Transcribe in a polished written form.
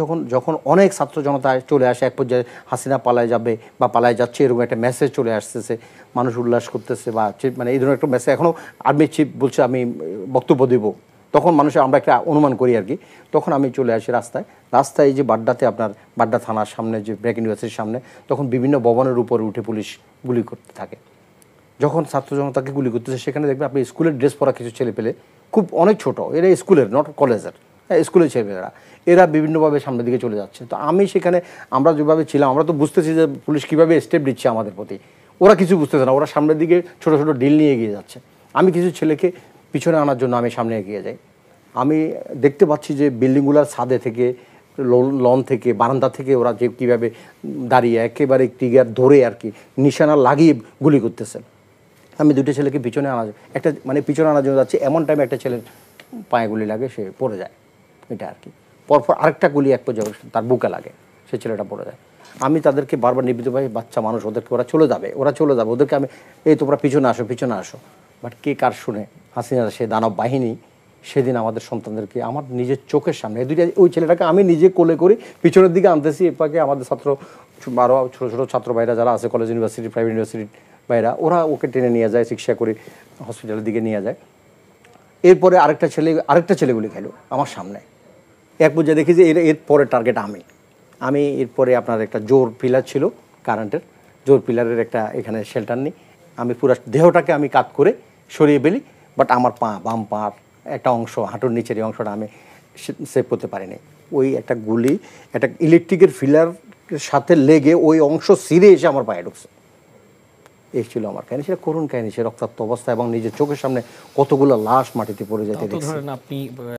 যখন যখন অনেক ছাত্র জনতা চলে আসে, এক পর্যায়ে হাসিনা পালায় যাবে বা পালায় যাচ্ছে, এরকম একটা মেসেজ চলে আসতেছে, মানুষ উল্লাস করতেছে বা মানে এই ধরনের একটা মেসেজ, এখনও আর্মি চিফ বলছে আমি বক্তব্য দেব, তখন মানুষের আমরা একটা অনুমান করি আর কি। তখন আমি চলে আসি রাস্তায় এই যে বাড্ডাতে, আপনার বাড্ডা থানার সামনে, যে ব্র্যাক ইউনিভার্সিটির সামনে, তখন বিভিন্ন ভবনের উপরে উঠে পুলিশ গুলি করতে থাকে। যখন ছাত্র জনতাকে গুলি করতেছে, সেখানে দেখবেন আপনি স্কুলের ড্রেস পরা কিছু ছেলে পেলে, খুব অনেক ছোট, এরা স্কুলের, নট কলেজের, স্কুলের ছেলেমেয়েরা, এরা বিভিন্নভাবে সামনের দিকে চলে যাচ্ছে। তো আমি সেখানে, আমরা যেভাবে ছিলাম, আমরা তো বুঝতেছি যে পুলিশ কীভাবে স্টেপ দিচ্ছে আমাদের প্রতি, ওরা কিছু বুঝতেছে না, ওরা সামনের দিকে ছোটো ছোটো ডিল নিয়ে এগিয়ে যাচ্ছে। আমি কিছু ছেলেকে পিছনে আনার জন্য আমি সামনে এগিয়ে যাই। আমি দেখতে পাচ্ছি যে বিল্ডিংগুলোর ছাদে থেকে, লন থেকে, বারান্দা থেকে ওরা যে কীভাবে দাঁড়িয়ে একেবারে ট্রিগার ধরে আর কি নিশানা লাগিয়ে গুলি করতেছে। আমি দুটো ছেলেকে পিছনে আনা, একটা মানে পিছনে আনার জন্য যাচ্ছি, এমন টাইমে একটা ছেলের পায়ে গুলি লাগে, সে পড়ে যায়, এটা আর কি। পরপর আরেকটা গুলি এক পর্যায়ে তার বুকে লাগে, সে ছেলেটা পড়ে যায়। আমি তাদেরকে বারবার নিবৃত্ত ভাই, বাচ্চা মানুষ, ওদেরকে ওরা চলে যাবে, ওদেরকে আমি, এই তোমরা পিছনে আসো। বাট কে কার শুনে, হাসিনা সে দানব বাহিনী সেদিন আমাদের সন্তানদেরকে আমার নিজের চোখের সামনে, ওই ছেলেটাকে আমি নিজে কোলে করি, পিছনের দিকে আনতেছি, এরপরে আমাদের ছাত্র, আরও ছোটো ছোটো ছাত্র ভাইরা যারা আছে, কলেজ ইউনিভার্সিটি, প্রাইভেট ইউনিভার্সিটি ভাইরা, ওরা ওকে টেনে নিয়ে যায়, চিকিৎসা করে হসপিটালের দিকে নিয়ে যায়। এরপরে আরেকটা ছেলেগুলি খেলো আমার সামনে। এক পর্যায়ে দেখি যে এর পরে টার্গেট আমি এরপরে আপনার একটা জোর পিলার ছিল কারেন্টের, জোর পিলারের একটা এখানে শেল্টার নিই, আমি পুরো দেহটাকে আমি কাত করে সরিয়ে ফেলি, বাট আমার বাম পার একটা অংশ, হাঁটুর নিচের এই অংশটা আমি সেভ করতে পারিনি। ওই একটা গুলি একটা ইলেকট্রিকের ফিলারের সাথে লেগে ওই অংশ ছিঁড়ে এসে আমার পায়ে ঢুকছে। এই ছিল আমার কাহিনী, সেটা করুণ কাহিনী, সে রক্তাক্ত অবস্থা এবং নিজের চোখের সামনে কতগুলো লাশ মাটিতে পড়ে যেতে দেখছি। আপনি